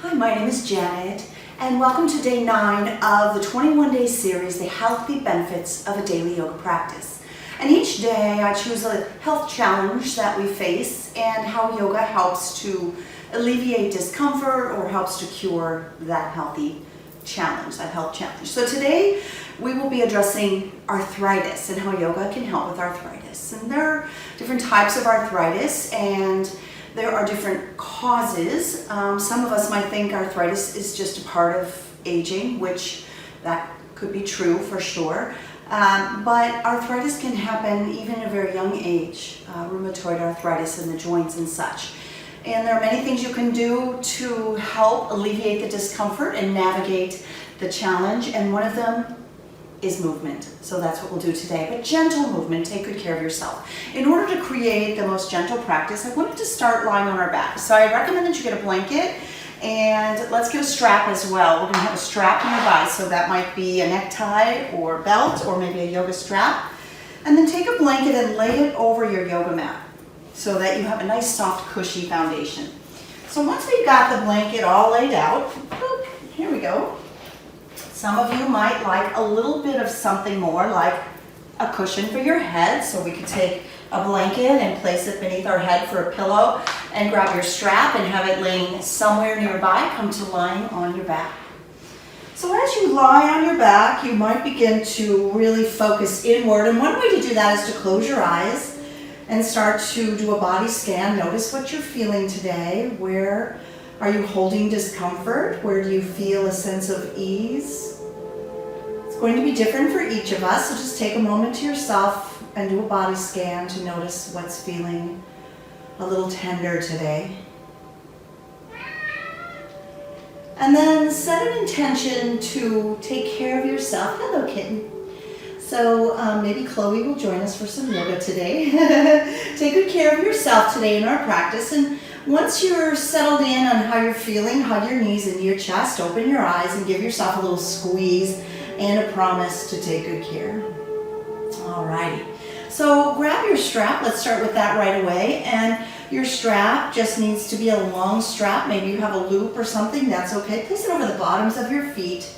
Hi, my name is Janet, and welcome to day 9 of the 21-day series, The Healthy Benefits of a Daily Yoga Practice. And each day I choose a health challenge that we face and how yoga helps to alleviate discomfort or helps to cure that health challenge. So today we will be addressing arthritis and how yoga can help with arthritis. And there are different types of arthritis and there are different causes. Some of us might think arthritis is just a part of aging, which that could be true for sure. But arthritis can happen even at a very young age, rheumatoid arthritis in the joints and such. And there are many things you can do to help alleviate the discomfort and navigate the challenge, and one of them is movement. So that's what we'll do today. But gentle movement, take good care of yourself. In order to create the most gentle practice, I wanted to start lying on our back. So I recommend that you get a blanket, and let's get a strap as well. We're gonna have a strap nearby, so that might be a necktie or belt or maybe a yoga strap. And then take a blanket and lay it over your yoga mat so that you have a nice soft cushy foundation. So once we've got the blanket all laid out, here we go. Some of you might like a little bit of something more, like a cushion for your head. So we could take a blanket and place it beneath our head for a pillow, and grab your strap and have it laying somewhere nearby. Come to lying on your back. So as you lie on your back, you might begin to really focus inward. And one way to do that is to close your eyes and start to do a body scan. Notice what you're feeling today. Where are you holding discomfort? Where do you feel a sense of ease? It's going to be different for each of us, so just take a moment to yourself and do a body scan to notice what's feeling a little tender today. And then set an intention to take care of yourself. Hello, kitten. So maybe Chloe will join us for some yoga today. Take good care of yourself today in our practice. And once you're settled in on how you're feeling, hug your knees into your chest, open your eyes, and give yourself a little squeeze and a promise to take good care. Alrighty. So grab your strap. Let's start with that right away. And your strap just needs to be a long strap. Maybe you have a loop or something. That's okay. Place it over the bottoms of your feet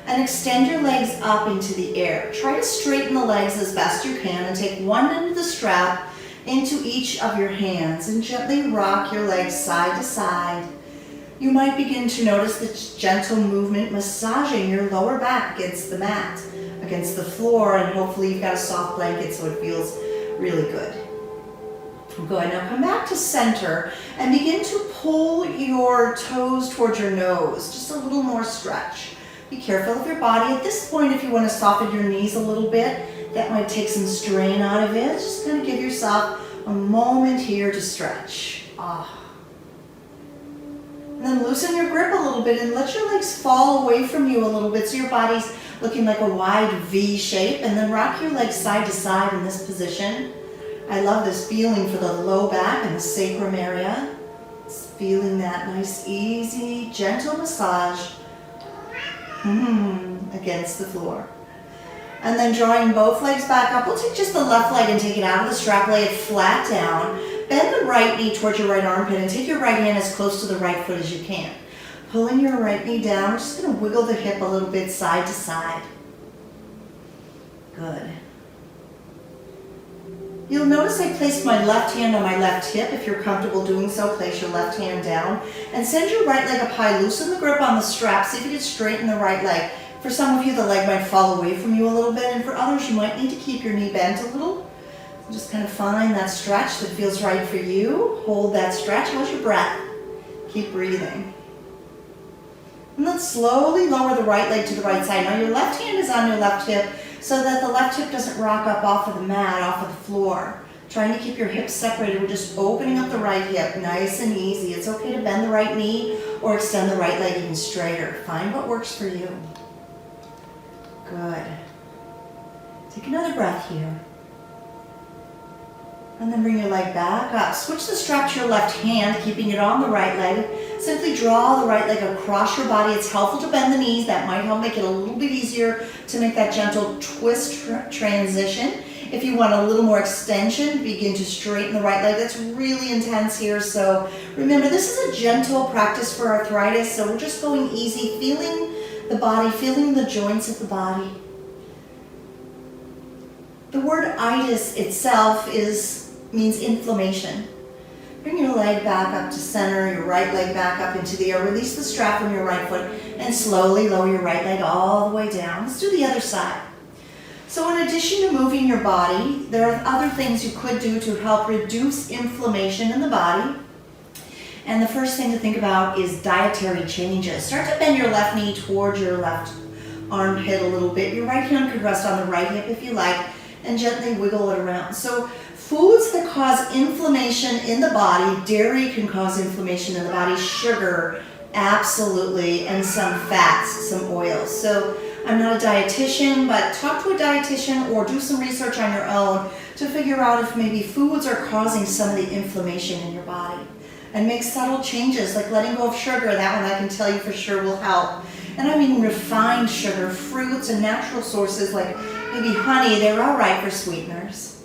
and extend your legs up into the air. Try to straighten the legs as best you can and take one end of the strap into each of your hands and gently rock your legs side to side. You might begin to notice the gentle movement massaging your lower back against the mat, against the floor, and hopefully you've got a soft blanket so it feels really good. Good. Now come back to center and begin to pull your toes towards your nose. Just a little more stretch. Be careful of your body. At this point, if you want to soften your knees a little bit, that might take some strain out of it. Just kind of give yourself a moment here to stretch. And then loosen your grip a little bit and let your legs fall away from you a little bit so your body's looking like a wide V shape, and then rock your legs side to side in this position. I love this feeling for the low back and the sacrum area. It's feeling that nice, easy, gentle massage against the floor. And then drawing both legs back up, we'll take just the left leg and take it out of the strap, lay it flat down. Bend the right knee towards your right armpit and take your right hand as close to the right foot as you can. Pulling your right knee down, we're just going to wiggle the hip a little bit side to side. Good. You'll notice I placed my left hand on my left hip. If you're comfortable doing so, place your left hand down and send your right leg up high. Loosen the grip on the strap. See if you can straighten the right leg. For some of you, the leg might fall away from you a little bit, and for others, you might need to keep your knee bent a little. So just kind of find that stretch that feels right for you. Hold that stretch. How's your breath? Keep breathing. And then slowly lower the right leg to the right side. Now your left hand is on your left hip so that the left hip doesn't rock up off of the mat, off of the floor. Trying to keep your hips separated. We're just opening up the right hip, nice and easy. It's okay to bend the right knee or extend the right leg even straighter. Find what works for you. Good. Take another breath here. And then bring your leg back up. Switch the strap to your left hand, keeping it on the right leg. Simply draw the right leg across your body. It's helpful to bend the knees. That might help make it a little bit easier to make that gentle twist transition. If you want a little more extension, begin to straighten the right leg. That's really intense here. So remember, this is a gentle practice for arthritis. So we're just going easy, feeling the body, feeling the joints of the body. The word itis itself means inflammation. Bring your leg back up to center, your right leg back up into the air. Release the strap from your right foot and slowly lower your right leg all the way down. Let's do the other side. So in addition to moving your body, there are other things you could do to help reduce inflammation in the body. And the first thing to think about is dietary changes. Start to bend your left knee towards your left armpit a little bit. Your right hand could rest on the right hip if you like, and gently wiggle it around. So foods that cause inflammation in the body, dairy can cause inflammation in the body, sugar, absolutely, and some fats, some oils. So I'm not a dietitian, but talk to a dietitian or do some research on your own to figure out if maybe foods are causing some of the inflammation in your body. And make subtle changes like letting go of sugar. That one I can tell you for sure will help. And I mean refined sugar, fruits and natural sources like maybe honey, they're all right for sweeteners.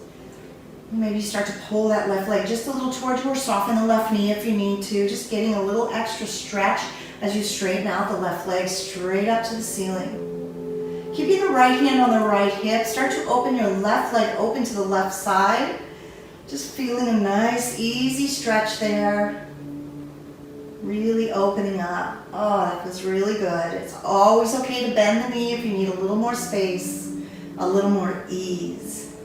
Maybe start to pull that left leg just a little towards you or soften the left knee if you need to. Just getting a little extra stretch as you straighten out the left leg straight up to the ceiling. Keeping the right hand on the right hip, start to open your left leg open to the left side. Just feeling a nice, easy stretch there. Really opening up. Oh, that feels really good. It's always okay to bend the knee if you need a little more space, a little more ease.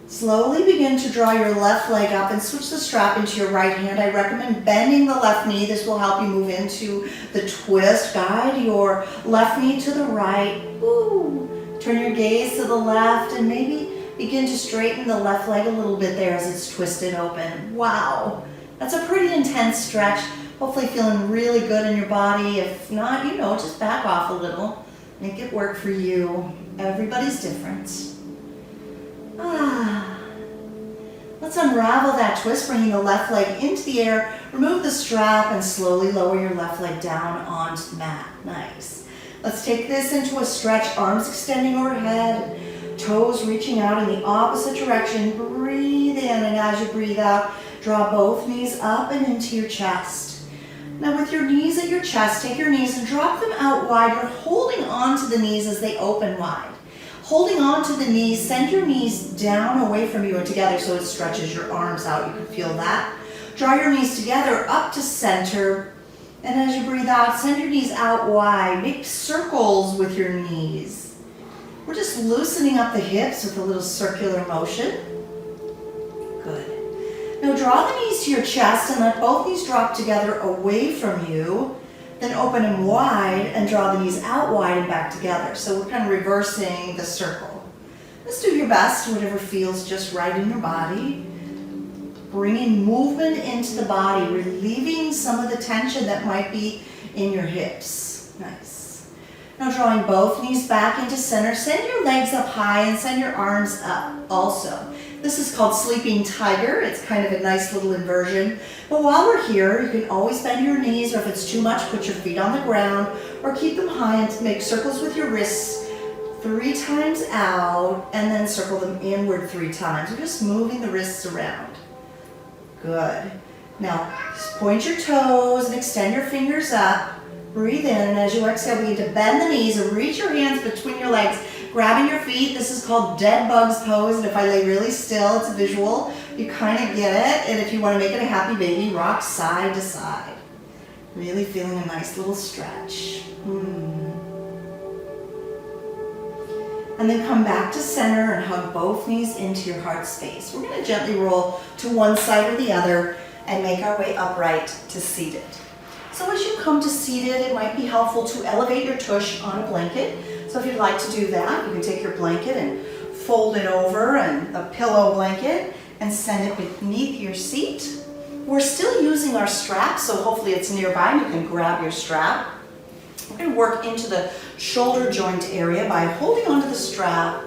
Slowly begin to draw your left leg up and switch the strap into your right hand. I recommend bending the left knee. This will help you move into the twist. Guide your left knee to the right. Ooh. Turn your gaze to the left and maybe begin to straighten the left leg a little bit there as it's twisted open. Wow. That's a pretty intense stretch. Hopefully feeling really good in your body. If not, just back off a little. Make it work for you. Everybody's different. Let's unravel that twist, bringing the left leg into the air. Remove the strap and slowly lower your left leg down onto the mat. Nice. Let's take this into a stretch, arms extending overhead, toes reaching out in the opposite direction. Breathe in, and as you breathe out, draw both knees up and into your chest. Now with your knees at your chest, take your knees and drop them out wide. You're holding onto the knees as they open wide. Holding on to the knees, send your knees down away from you and together so it stretches your arms out. You can feel that. Draw your knees together up to center. And as you breathe out, send your knees out wide. Make circles with your knees. We're just loosening up the hips with a little circular motion. Good. Now draw the knees to your chest and let both knees drop together away from you. Then open them wide and draw the knees out wide and back together. So we're kind of reversing the circle. Let's do your best, whatever feels just right in your body. Bringing movement into the body, relieving some of the tension that might be in your hips. Nice. Now drawing both knees back into center. Send your legs up high and send your arms up also. This is called sleeping tiger. It's kind of a nice little inversion. But while we're here, you can always bend your knees, or if it's too much, put your feet on the ground, or keep them high and make circles with your wrists 3 times out, and then circle them inward 3 times. We're just moving the wrists around. Good. Now, just point your toes and extend your fingers up. Breathe in, and as you exhale, begin to bend the knees and reach your hands between your legs, grabbing your feet. This is called dead bugs pose, and if I lay really still, it's a visual. You kind of get it, and if you want to make it a happy baby, rock side to side. Really feeling a nice little stretch. And then come back to center and hug both knees into your heart space. We're going to gently roll to one side or the other and make our way upright to seated. So as you come to seated, it might be helpful to elevate your tush on a blanket. So if you'd like to do that, you can take your blanket and fold it over, and a pillow blanket, and send it beneath your seat. We're still using our strap, so hopefully it's nearby and you can grab your strap. We're going to work into the shoulder joint area by holding onto the strap.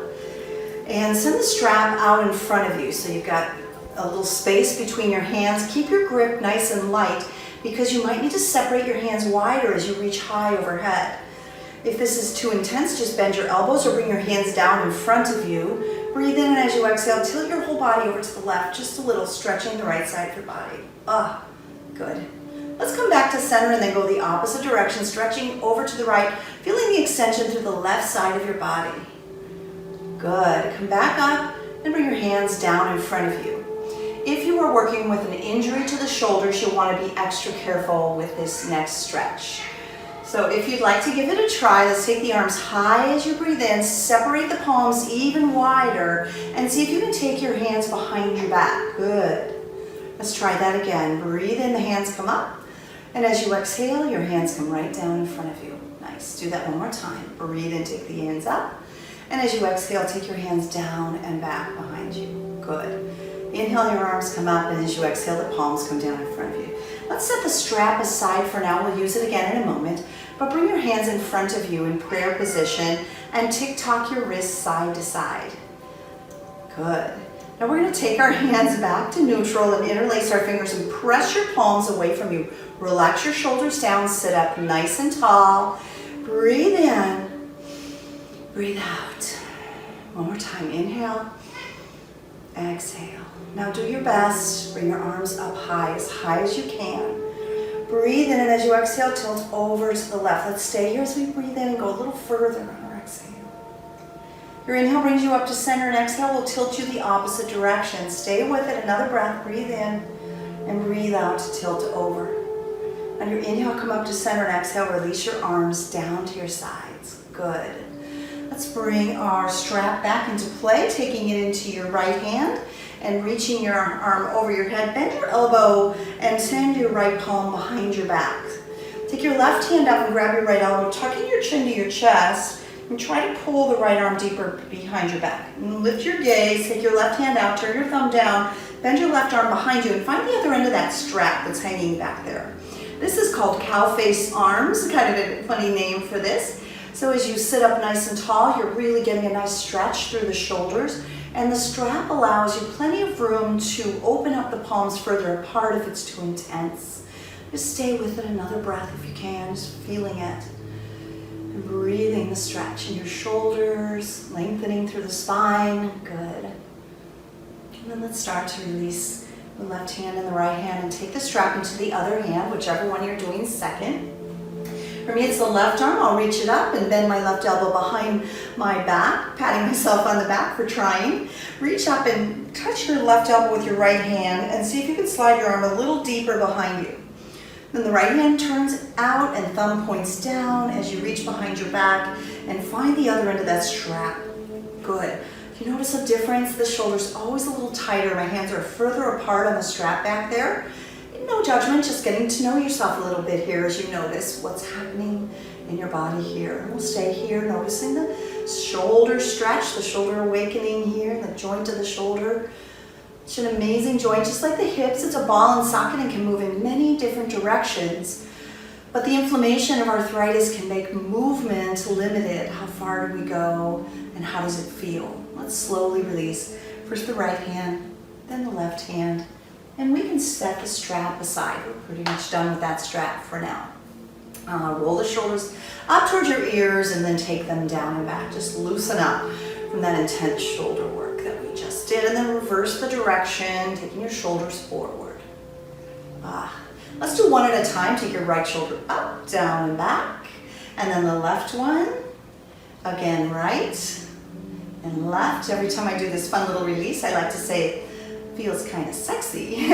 And send the strap out in front of you so you've got a little space between your hands. Keep your grip nice and light because you might need to separate your hands wider as you reach high overhead. If this is too intense, just bend your elbows or bring your hands down in front of you. Breathe in, and as you exhale, tilt your whole body over to the left, just a little, stretching the right side of your body. Good. Let's come back to center and then go the opposite direction, stretching over to the right, feeling the extension through the left side of your body. Good. Come back up and bring your hands down in front of you. If you are working with an injury to the shoulders, you'll want to be extra careful with this next stretch. So if you'd like to give it a try, let's take the arms high as you breathe in, separate the palms even wider, and see if you can take your hands behind your back. Good. Let's try that again. Breathe in, the hands come up, and as you exhale, your hands come right down in front of you. Nice. Do that one more time. Breathe in, take the hands up, and as you exhale, take your hands down and back behind you. Good. Inhale, your arms come up, and as you exhale, the palms come down in front of you. Let's set the strap aside for now. We'll use it again in a moment. But bring your hands in front of you in prayer position and tick-tock your wrists side to side. Good. Now we're going to take our hands back to neutral and interlace our fingers and press your palms away from you. Relax your shoulders down, sit up nice and tall. Breathe in, breathe out. One more time. Inhale, exhale. Now do your best. Bring your arms up high as you can. Breathe in, and as you exhale, tilt over to the left. Let's stay here as we breathe in and go a little further on our exhale. Your inhale brings you up to center, and exhale will tilt you the opposite direction. Stay with it. Another breath. Breathe in and breathe out to tilt over. On your inhale, come up to center, and exhale, release your arms down to your sides. Good. Let's bring our strap back into play, taking it into your right hand and reaching your arm over your head. Bend your elbow and send your right palm behind your back. Take your left hand up and grab your right elbow, tucking your chin to your chest, and try to pull the right arm deeper behind your back. And lift your gaze, take your left hand out, turn your thumb down, bend your left arm behind you, and find the other end of that strap that's hanging back there. This is called cow face arms, kind of a funny name for this. So as you sit up nice and tall, you're really getting a nice stretch through the shoulders, and the strap allows you plenty of room to open up the palms further apart if it's too intense. Just stay with it another breath if you can, just feeling it. And breathing the stretch in your shoulders, lengthening through the spine. Good. And then let's start to release the left hand and the right hand and take the strap into the other hand, whichever one you're doing second. For me, it's the left arm. I'll reach it up and bend my left elbow behind my back, patting myself on the back for trying. Reach up and touch your left elbow with your right hand and see if you can slide your arm a little deeper behind you. Then the right hand turns out and thumb points down as you reach behind your back and find the other end of that strap. Good. If you notice a difference, the shoulder's always a little tighter. My hands are further apart on the strap back there. No judgment, just getting to know yourself a little bit here as you notice what's happening in your body here. And we'll stay here noticing the shoulder stretch, the shoulder awakening here, the joint of the shoulder. It's an amazing joint, just like the hips. It's a ball and socket and can move in many different directions. But the inflammation of arthritis can make movement limited. How far do we go and how does it feel? Let's slowly release. First the right hand, then the left hand. And we can set the strap aside. We're pretty much done with that strap for now. Roll the shoulders up towards your ears and then take them down and back. Just loosen up from that intense shoulder work that we just did. And then reverse the direction, taking your shoulders forward. Let's do one at a time. Take your right shoulder up, down, and back. And then the left one. Again, right and left. Every time I do this fun little release, I like to say, feels kind of sexy.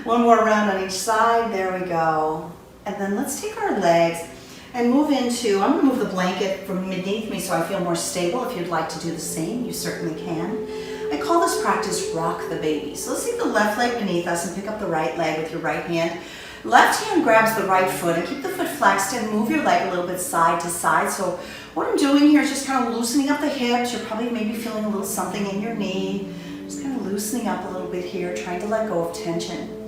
One more round on each side. There we go. And then let's take our legs and move into, I'm going to move the blanket from beneath me so I feel more stable. If you'd like to do the same, you certainly can. I call this practice rock the baby. So let's take the left leg beneath us and pick up the right leg with your right hand. Left hand grabs the right foot and keep the foot flexed and move your leg a little bit side to side. So what I'm doing here is just kind of loosening up the hips. You're probably maybe feeling a little something in your knee. Just kind of loosening up a little bit here, trying to let go of tension.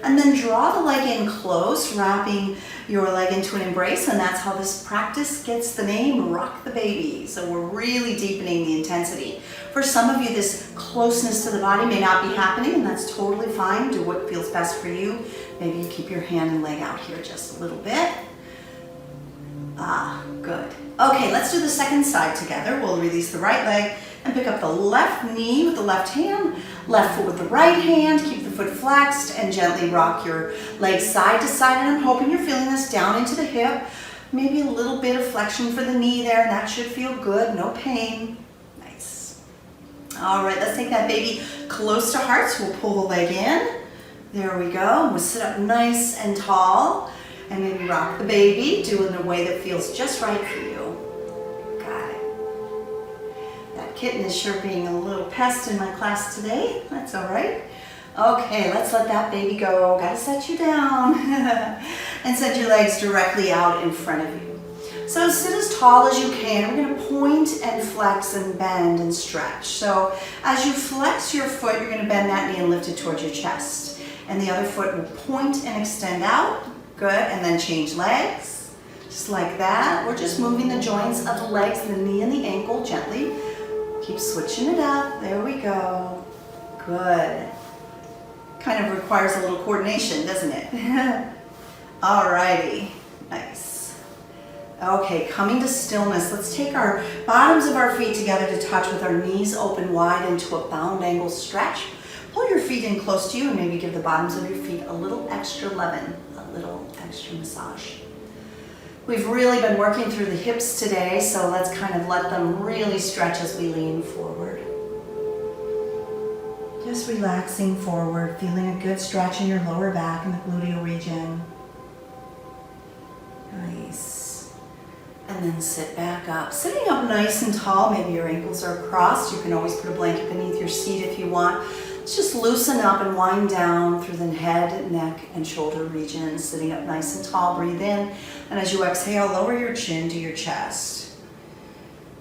And then draw the leg in close, wrapping your leg into an embrace, and that's how this practice gets the name Rock the Baby. So we're really deepening the intensity. For some of you, this closeness to the body may not be happening, and that's totally fine. Do what feels best for you. Maybe you keep your hand and leg out here just a little bit. Good. Okay, let's do the second side together. We'll release the right leg and pick up the left knee with the left hand, left foot with the right hand. Keep the foot flexed and gently rock your leg side to side. And I'm hoping you're feeling this down into the hip. Maybe a little bit of flexion for the knee there, and that should feel good, no pain. Nice. All right, let's take that baby close to heart. So we'll pull the leg in. There we go. We'll sit up nice and tall. And maybe rock the baby, do it in a way that feels just right for you. Got it. That kitten is sure being a little pest in my class today. That's all right. Okay, let's let that baby go. Gotta set you down. And set your legs directly out in front of you. So sit as tall as you can. We're gonna point and flex and bend and stretch. So as you flex your foot, you're gonna bend that knee and lift it towards your chest. And the other foot will point and extend out. Good, and then change legs, just like that. We're just moving the joints of the legs, the knee and the ankle gently. Keep switching it up, there we go. Good. Kind of requires a little coordination, doesn't it? Alrighty, nice. Okay, coming to stillness. Let's take our bottoms of our feet together to touch with our knees open wide into a bound angle stretch. Pull your feet in close to you and maybe give the bottoms of your feet a little extra lovin'. Little extra massage. We've really been working through the hips today, so let's kind of let them really stretch as we lean forward. Just relaxing forward, feeling a good stretch in your lower back and the gluteal region. Nice. And then sit back up. Sitting up nice and tall, maybe your ankles are crossed. You can always put a blanket beneath your seat if you want. Let's just loosen up and wind down through the head, neck, and shoulder region. Sitting up nice and tall, breathe in. And as you exhale, lower your chin to your chest.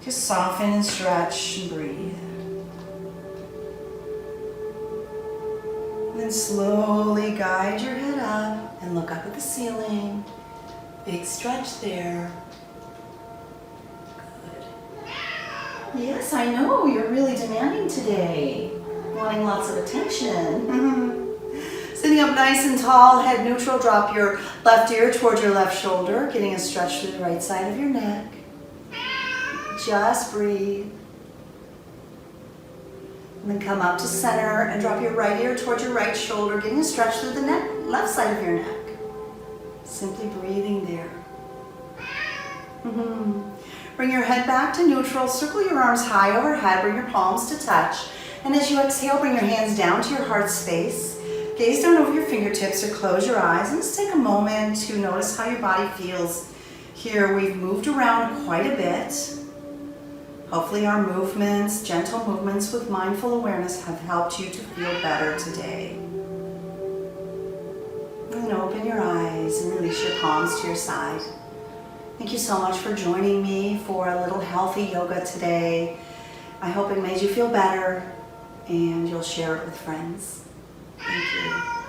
Just soften and stretch and breathe. And then slowly guide your head up and look up at the ceiling. Big stretch there. Good. Yes, I know, you're really demanding today. Wanting lots of attention. Sitting up nice and tall, head neutral, drop your left ear towards your left shoulder, getting a stretch through the right side of your neck. Just breathe. And then come up to center and drop your right ear towards your right shoulder, getting a stretch through the neck, left side of your neck. Simply breathing there. Bring your head back to neutral, circle your arms high overhead, bring your palms to touch. And as you exhale, bring your hands down to your heart space. Gaze down over your fingertips or close your eyes and just take a moment to notice how your body feels. Here we've moved around quite a bit. Hopefully our movements, gentle movements with mindful awareness have helped you to feel better today. And open your eyes and release your palms to your side. Thank you so much for joining me for a little healthy yoga today. I hope it made you feel better. And you'll share it with friends. Thank you.